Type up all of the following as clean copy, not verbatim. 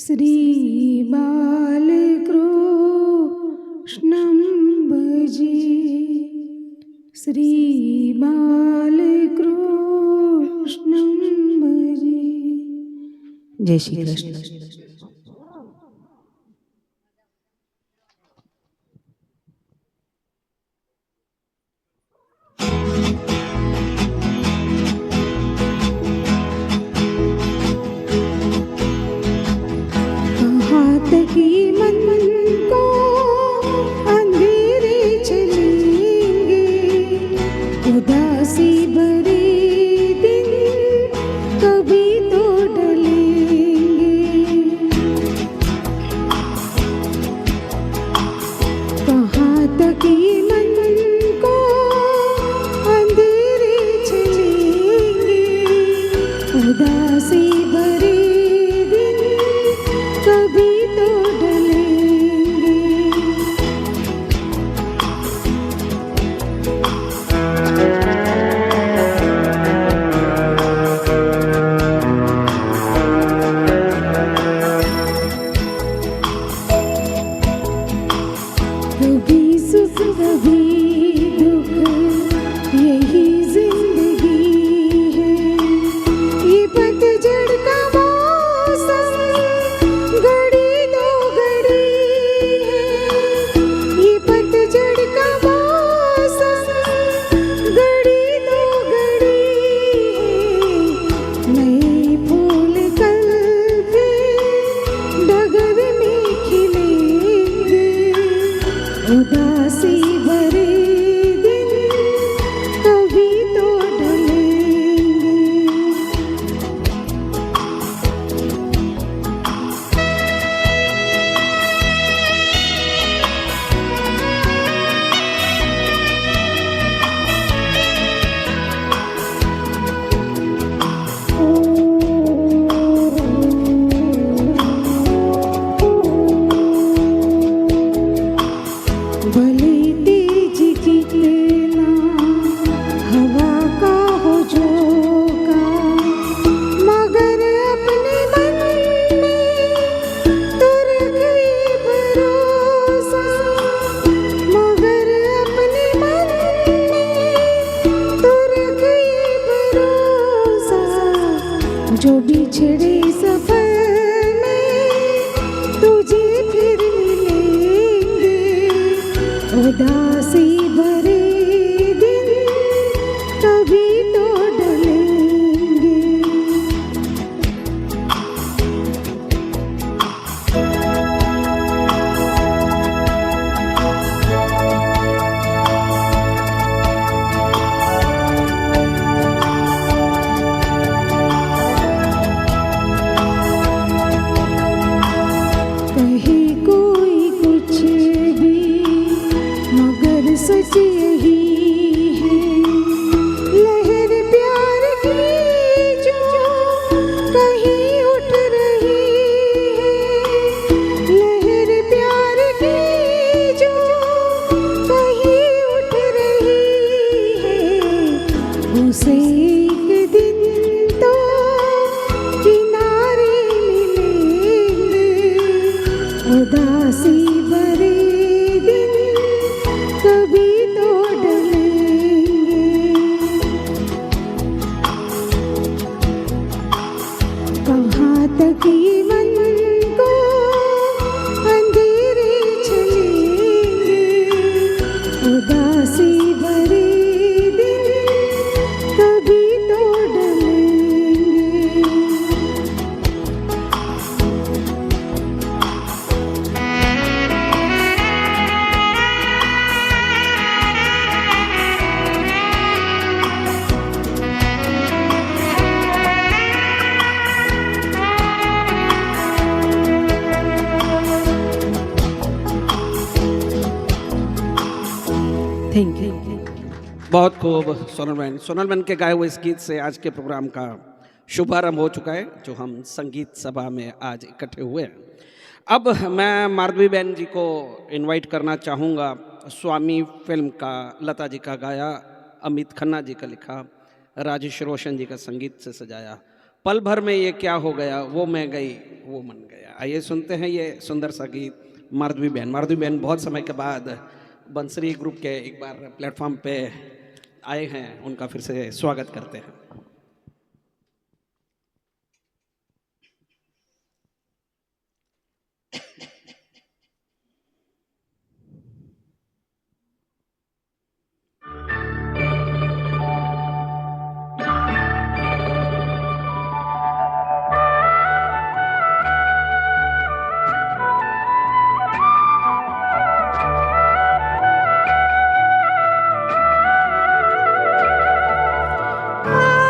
श्री बालकृष्णं भजे, श्री बालकृष्णं भजे। जय श्री कृष्ण। जो बिछड़े सफर में तुझे फिर मिलेंगे, उदासी भरे दिन कभी तो डलेंगे। सच यही है, लहर प्यार की जो कहीं उठ रही है, लहर प्यार की जो कहीं उठ रही है, उसे एक दिन तो किनारे मिलेंगे, उदासी भरे कभी तो डलेंगे। कहाँ तक ये मन को अंधेरे चलेंगे, उदासी भरे दिन कभी तो डलेंगे। Thank you. बहुत खूब सोनल बहन के गाए हुए इस गीत से आज के प्रोग्राम का शुभारंभ हो चुका है, जो हम संगीत सभा में आज इकट्ठे हुए हैं। अब मैं माधवी बहन जी को इनवाइट करना चाहूँगा। स्वामी फिल्म का लता जी का गाया, अमित खन्ना जी का लिखा, राजेश रोशन जी का संगीत से सजाया, पल भर में ये क्या हो गया, वो मैं गई वो मन गया। आइए सुनते हैं ये सुंदर सा गीत माधवी बहन। माधवी बहन बहुत समय के बाद बंसरी ग्रुप के एक बार प्लेटफॉर्म पे आए हैं, उनका फिर से स्वागत करते हैं। आ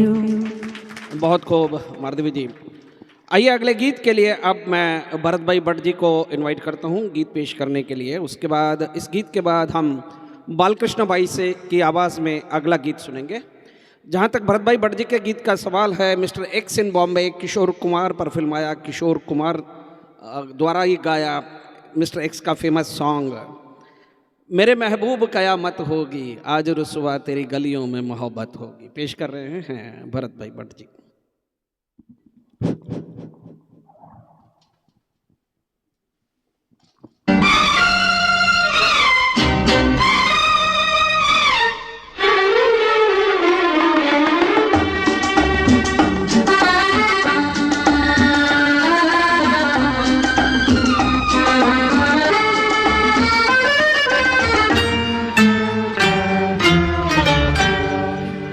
यू। बहुत खूब माधवी जी। आइए अगले गीत के लिए अब मैं भरत भाई भट्ट जी को इनवाइट करता हूँ गीत पेश करने के लिए। उसके बाद इस गीत के बाद हम बालकृष्ण भाई से की आवाज़ में अगला गीत सुनेंगे। जहाँ तक भरत भाई भट्ट जी के गीत का सवाल है, मिस्टर एक्स इन बॉम्बे किशोर कुमार पर फिल्माया, किशोर कुमार द्वारा ही गाया मिस्टर एक्स का फेमस सॉन्ग मेरे महबूब कयामत होगी, आज रुसवा तेरी गलियों में मोहब्बत होगी, पेश कर रहे हैं भरत भाई भट्ट जी।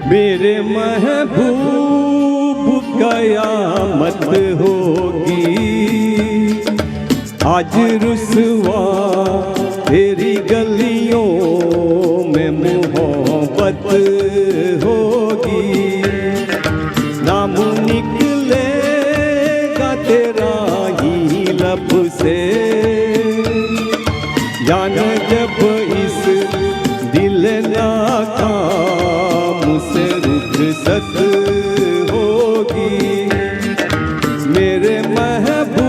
मेरे महबूब कयामत होगी, आज रुसवा तेरी गलियों में मोहब्बत होगी। नाम निकलेगा तेरा ही लब से, जान जब इस दिल नाकाम से रुखसत होगी। मेरे महबूब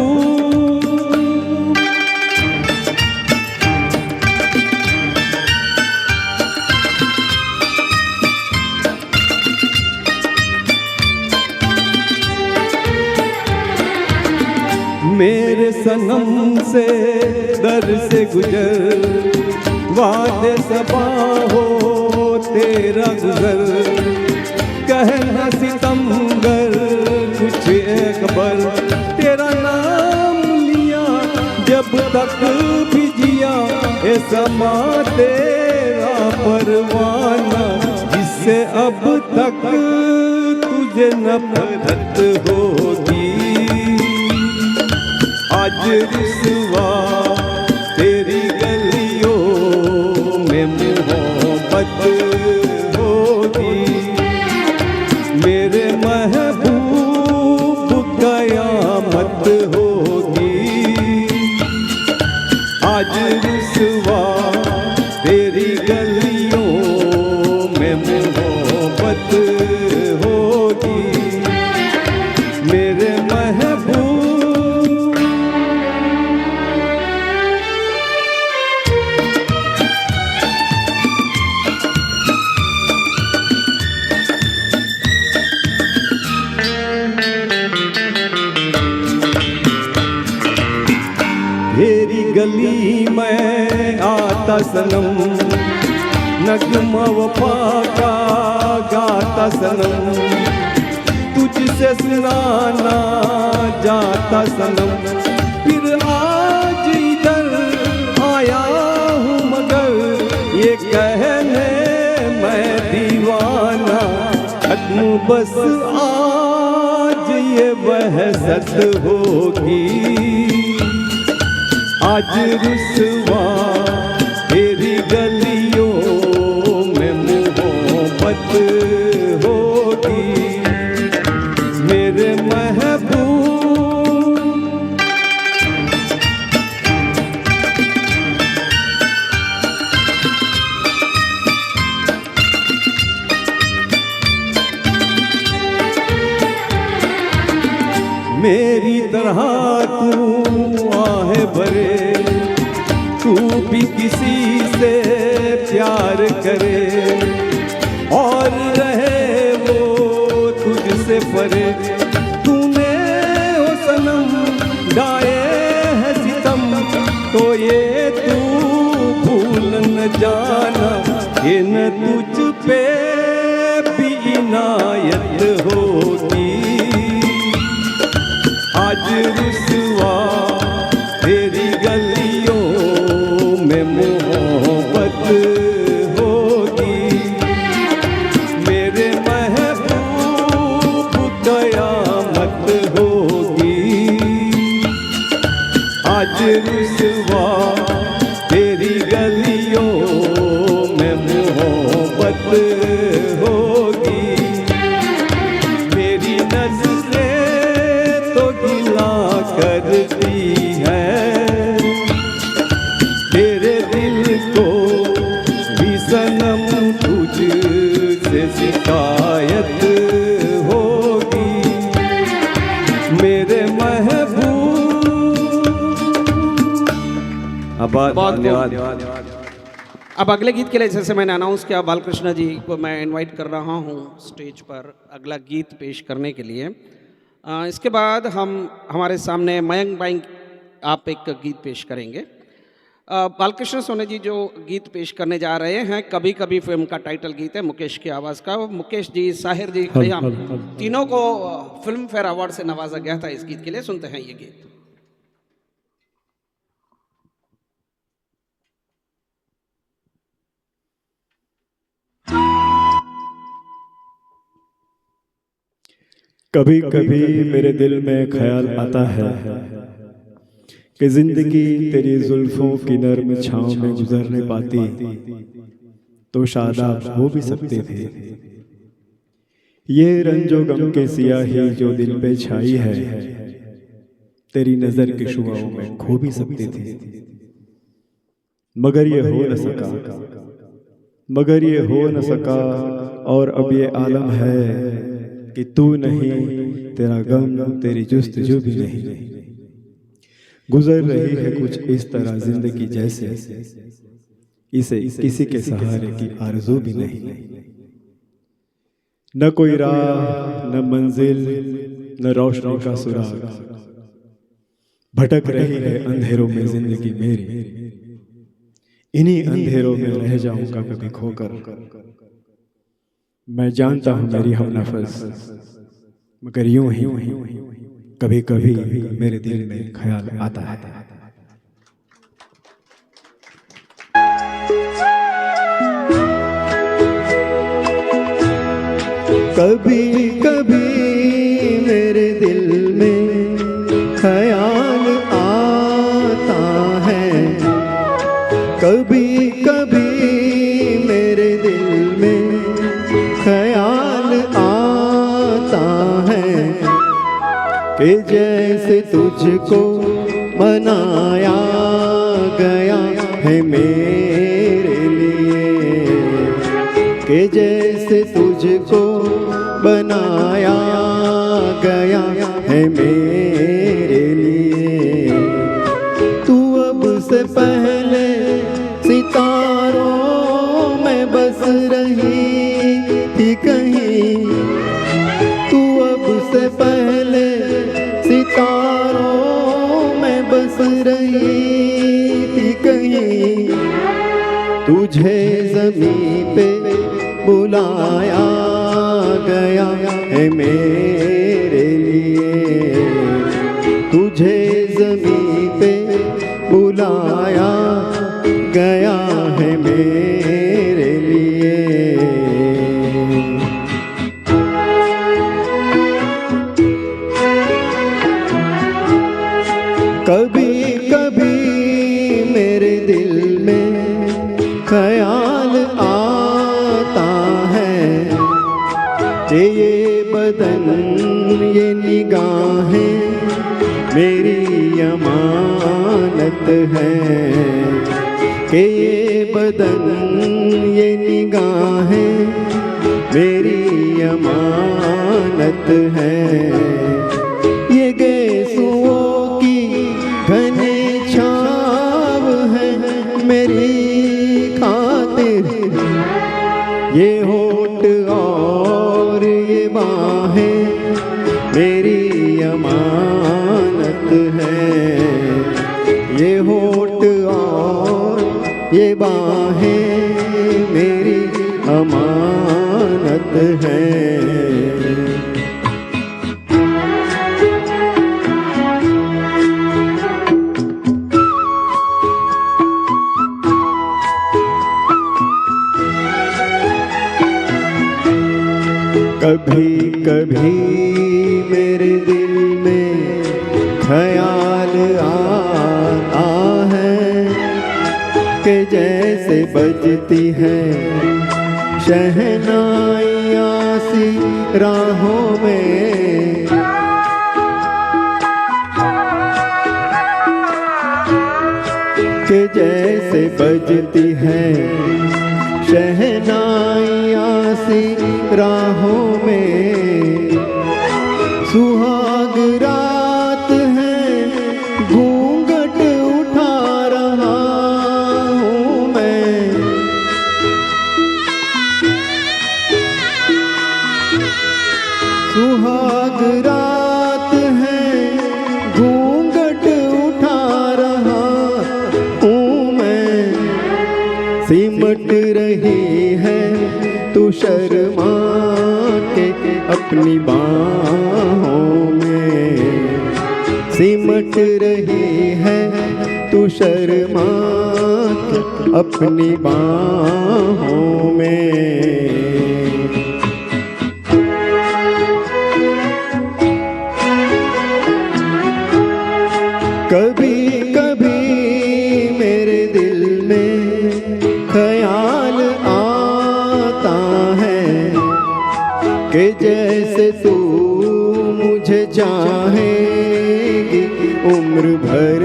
मेरे सनम से दर से गुजर, वादे सबा हो तेरा गुजर, कहना सितमगर कुछ अकबर, तेरा नाम लिया जब तक भी जिया, ए समा तेरा परवाना, जिससे अब तक तुझे नफरत होगी। आज रुसवा तेरी गलियों में मोहब्बत होगी। मेरे महबूब कयामत होगी, आज रुसवा तेरी गलियों में मोहब्बत होगी। मेरे महबूब तेरी गली में आता सनम, नगमा वफा का गाता सनम, तुझसे सुनाना जाता सनम। फिर आज इधर आया हूँ मगर ये कहने मैं दीवाना, खत्म बस आज ये बहसत होगी। आज रुसवा तेरी गलियों में मोहब्बत होगी। मेरे महबूब मेरी तरह तू आहे भरे, तू भी किसी से प्यार करे और रहे वो तुझसे परे। तूने ओ सनम गाए है सितम, तो ये तू भूल न जाना, ये न तुझ पे भी इनायत होगी। आज रुसवा तेरी गलियों में मोहब्बत होगी। मेरे महबूब कयामत होगी, आज रुसवा तेरी गलियों में मोहब्बत शिकायत होगी मेरे महबूब। बहुत धन्यवाद। अब अगले गीत के लिए जैसे मैंने अनाउंस किया, बालकृष्ण जी को मैं इनवाइट कर रहा हूँ स्टेज पर अगला गीत पेश करने के लिए। इसके बाद हमारे सामने मयंक भाई आप एक गीत पेश करेंगे। बालकृष्ण सोनी जी जो गीत पेश करने जा रहे हैं, कभी कभी फिल्म का टाइटल गीत है, मुकेश की आवाज़ का। मुकेश जी, साहिर जी, खयाम, तीनों को फिल्म फेयर अवार्ड से नवाजा गया था इस गीत के लिए। सुनते हैं ये गीत। कभी कभी मेरे दिल में ख्याल आता है कि जिंदगी तेरी जुल्फों की नर्म छांव में गुजर नहीं पाती तो शादाब हो भी सकते थे। ये रंजो गम के सियाही जो दिल पे छाई है तेरी नजर के शुआओं में खो भी सकते थे। मगर ये हो न सका, मगर ये हो न सका, और अब ये आलम है कि तू नहीं, तेरा गम, तेरी जुस्तजू भी नहीं। गुजर रही है कुछ इस तरह जिंदगी जैसे इसे किसी के सहारे की आरज़ू भी नहीं। न कोई राह, न मंजिल, न रोशनी का सुराग, भटक रही है अंधेरों में जिंदगी मेरी। इन्हीं अंधेरों में रह जाऊंगा कभी खोकर। मैं जानता हूं मेरी हम नफस, मगर यूं ही कभी कभी मेरे दिल में ख्याल आता है। कभी कभी मेरे दिल में ख्याल आता है, कभी कभी मेरे दिल में ख्याल आता है कि जैसे तुझको बनाया गया है मेरे लिए, कि जैसे तुझको बनाया गया है मेरे लिए। तू अब से पहले सितारों में बस रही थी कहीं, तू अब से पहले सितारों में बस रही थी कहीं। तुझे ज़मीं पे बुलाया गया है मेरे लिए, तुझे ज़मीं पे बुलाया गया है मेरे लिए। कभी कभी मेरे दिल में ख्याल आता है कि ये बदन, ये निगाहें मेरी अमानत है, कि ये बदन, ये निगाहें मेरी अमानत है। ये गेसुओं की घनी छाव है मेरी खातिर, ये होठ और ये बाहें मेरी अमानत है, ये होठ और ये बाहें मेरी अमानत है। कभी कभी मेरे दिल में ख्याल आता है कि जैसे बजती है शहनाइयाँ सी राहों में, कि जैसे बजती है शहनाइयाँ सी राहों में सुहाग रात है, घूंघट उठा रहा हूँ मैं। सुहाग रात है, घूंघट उठा रहा हूँ मैं। सिमट रही है तू शर्मा के अपनी बाहों में। सिमट रही है तू शर्मा के अपनी बाहों में। कभी कभी मेरे दिल में ख्याल आता है कि जैसे तू मुझे चाहेगी उम्र भर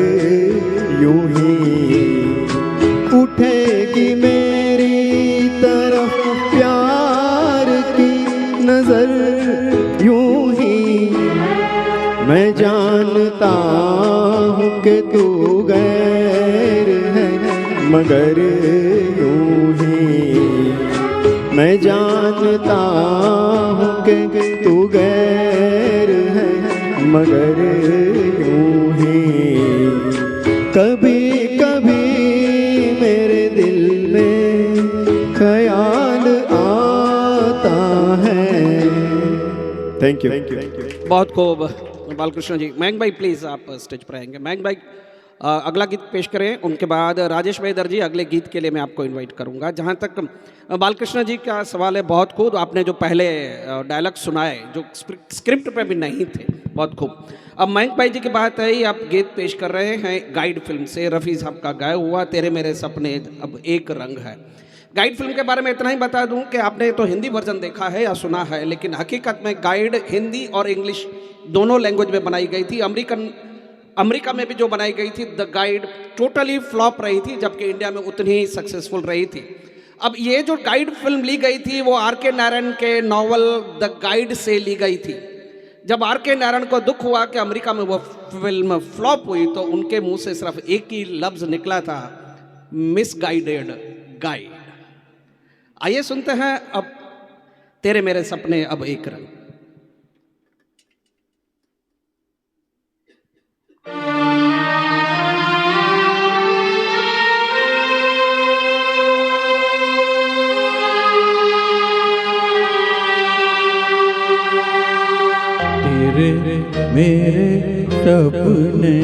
यूं ही। उठेगी मेरी तरफ प्यार की नजर यूं ही। मैं जानता हूँ कि तू गैर है मगर यूं ही। मैं जानता हूँ कि तू गैर है मगर यूं ही। कभी कभी मेरे दिल में ख्याल आता है। Thank you. बहुत खूब बालकृष्ण जी। मयंक भाई प्लीज़ आप स्टेज पर आएंगे। मयंक भाई अगला गीत पेश करें, उनके बाद राजेश भाई दर्जी अगले गीत के लिए मैं आपको इनवाइट करूंगा। जहां तक बालकृष्ण जी का सवाल है, बहुत खूब आपने जो पहले डायलॉग सुनाए जो स्क्रिप्ट पे भी नहीं थे, बहुत खूब। अब मयंक भाई जी की बात है, आप गीत पेश कर रहे हैं गाइड फिल्म से, रफ़ी साहब का गाया हुआ तेरे मेरे सपने अब एक रंग है। गाइड फिल्म के बारे में इतना ही बता दूं कि आपने तो हिंदी वर्जन देखा है या सुना है, लेकिन हकीकत में गाइड हिंदी और इंग्लिश दोनों लैंग्वेज में बनाई गई थी। अमेरिका में भी जो बनाई गई थी द गाइड टोटली फ्लॉप रही थी, जबकि इंडिया में उतनी ही सक्सेसफुल रही थी। अब ये जो गाइड फिल्म ली गई थी वो आर.के. नारायण के नॉवल द गाइड से ली गई थी। जब आर.के. नारायण को दुख हुआ कि अमेरिका में वो फिल्म फ्लॉप हुई, तो उनके मुंह से सिर्फ एक ही लफ्ज निकला था, मिसगाइडेड गाइड। आइए सुनते हैं अब तेरे मेरे सपने अब एक रंग। तेरे मेरे सपने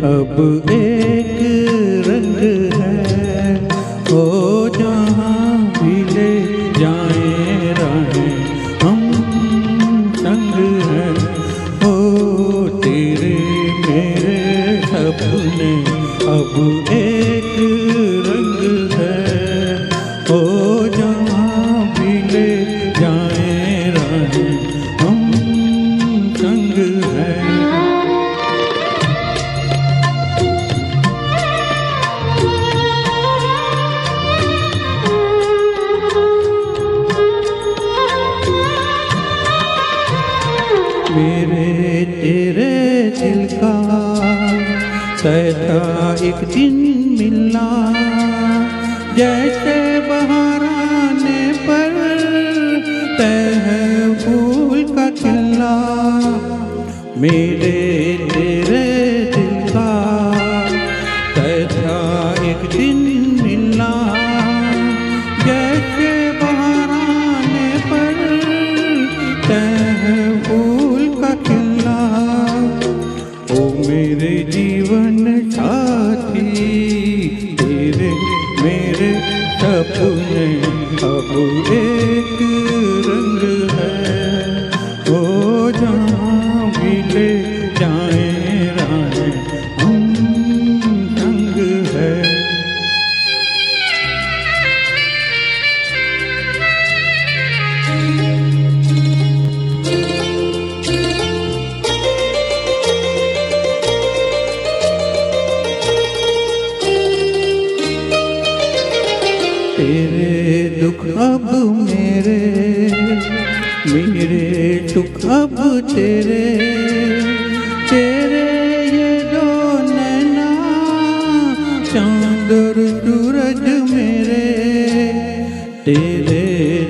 अब एक रंग है, हो जहाँ भी ले जाए राहें हम संग हैं। हो तेरे मेरे सपने अब एक रंग है, हो जहाँ भी ले जाए राहें हम संग है। मेरे तेरे दिल का तय था एक दिन मिलना, जैसे बहार आने पर तय है फूल का खिलना। मेरे तेरे दिल का तय था एक दिन मिलना, जैसे बहार आने पर तय है फूल का खिलना। ओ मेरे जीवन साथी तेरे मेरे सपने अब एक रंग है, ओ जहाँ भी ले जाए राहें हम संग है। मेरे सुख अब तेरे तेरे ये दो नैना चांद और सूरज मेरे तेरे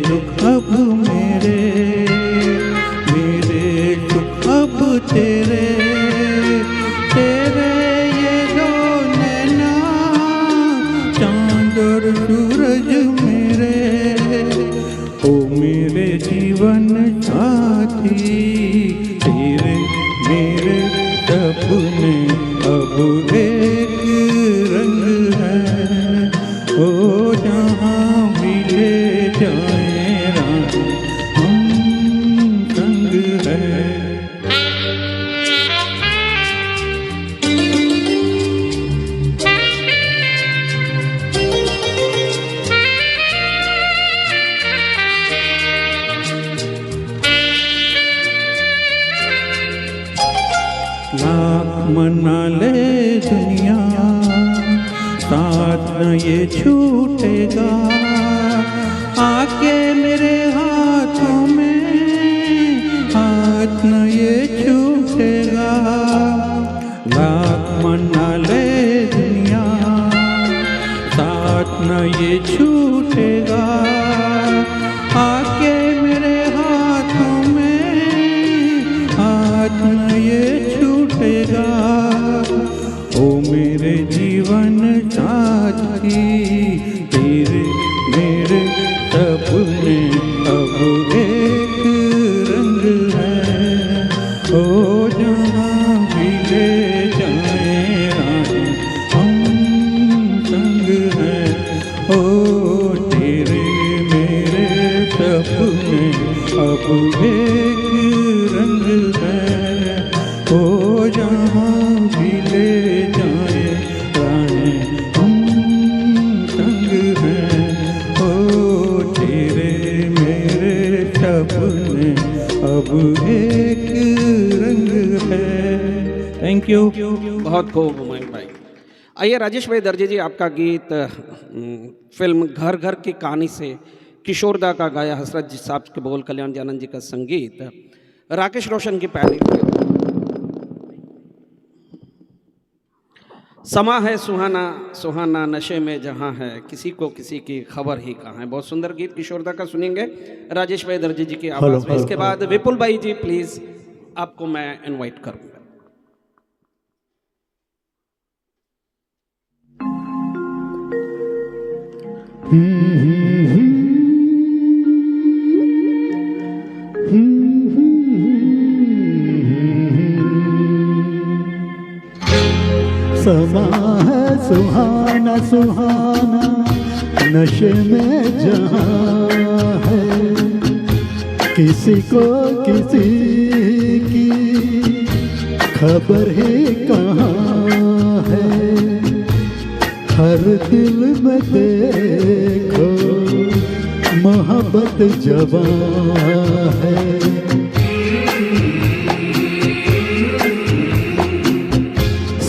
दुख अब मेरे सुख अब तेरे तेरे ये दो नैना चांद और सूरज मेरे ओ मेरे जीवन साथी तेरे मेरे सपने अब एक रंग है ओ जहाँ भी ले जाए रानी हम संग है। लाख मना ले दुनिया साथ न ये छूटेगा आके मेरे हाथों में हाथ न ये छूटेगा। लाख मना ले दुनिया साथ न ये छूटेगा आके मेरे हाथों में हाथ न ये छूटेगा ओ मेरे जीवन साथी तेरे मेरे सपने अब एक रंग है ओ जहाँ भी ले जाए रानी हम संग है ओ तेरे मेरे सपने अब एक रंग है ओ जहाँ भी ले जाए रानी हम संग हैं ओ तेरे मेरे सपने अब एक रंग है। Thank you. बहुत खूब हुमायूं भाई। आइए राजेश भाई दर्जी जी, आपका गीत फिल्म घर घर की कहानी से किशोरदा का गाया, हसरत जी साहब के बोल, कल्याण जानन जी का संगीत, राकेश रोशन की पहली फिल्म। समा है सुहाना सुहाना नशे में जहाँ है, किसी को किसी की खबर ही कहाँ है। बहुत सुंदर गीत किशोरदा का सुनेंगे राजेश भाई दर्जी जी की आवाज़ में। इसके बाद विपुल भाई जी प्लीज़ आपको मैं इनवाइट करूँगा। समा है सुहाना सुहाना नशे में जहाँ है, किसी को किसी की खबर ही कहाँ है। हर दिल में देखो मोहब्बत जवां है।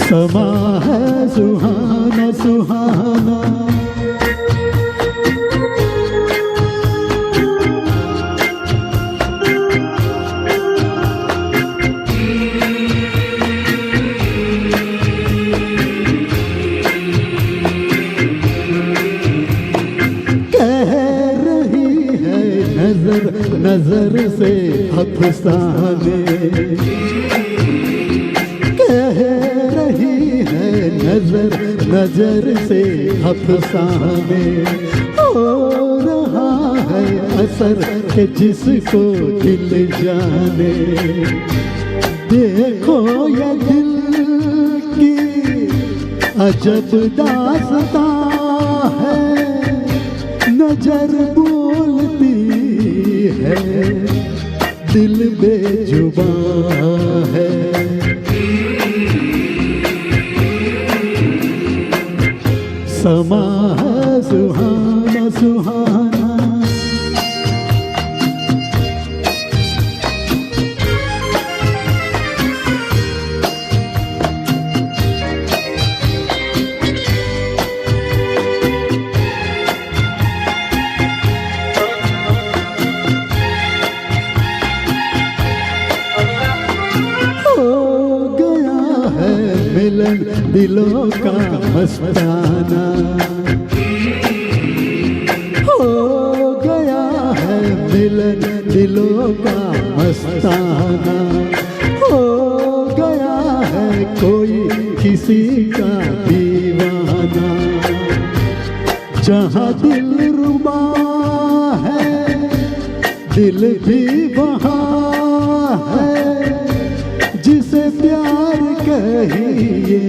समा है सुहाना सुहाना कह रही है नजर नजर से अफसाने, कह रही है नजर नजर से अफसाने। हो रहा है असर के जिसको दिल जाने। देखो ये दिल की अजब दास्तां है, नजर बोलती है दिल बेजुबां है। समा है सुहाना सुहाना दिलों का मस्ताना हो गया है मिलन दिलों का मस्ताना हो गया है कोई किसी का दीवाना जहाँ दिल रुबा है दिल भी वहाँ है जिसे प्यार कहिए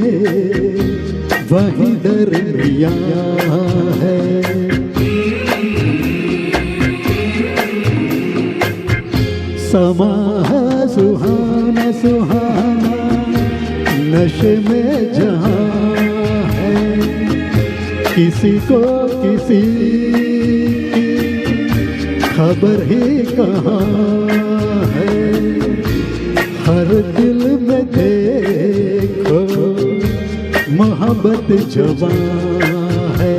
वही दरिया है समा है सुहाना सुहाना नशे में जहाँ है किसी को किसी की खबर ही कहाँ है हर दिल में देखो मोहब्बत जवां है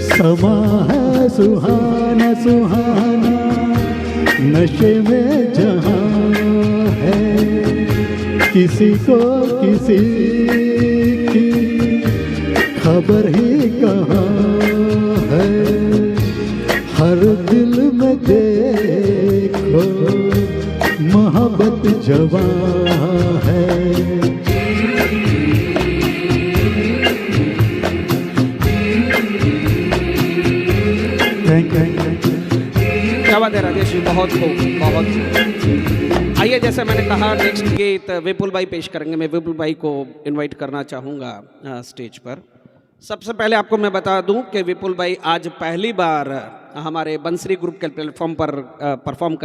समा है सुहाना सुहाना नशे में जहाँ है किसी को किसी की खबर ही कहाँ है हर दिल में देखो मोहब्बत जवां है क्या बात है राजेश जी, बहुत खूब बहुत। आइए, जैसे मैंने कहा नेक्स्ट गीत विपुल भाई पेश करेंगे। मैं विपुल भाई को इनवाइट करना चाहूँगा स्टेज पर। सबसे पहले आपको मैं बता दूं कि विपुल भाई आज पहली बार हमारे बंसरी ग्रुप के प्लेटफॉर्म पर परफॉर्म कर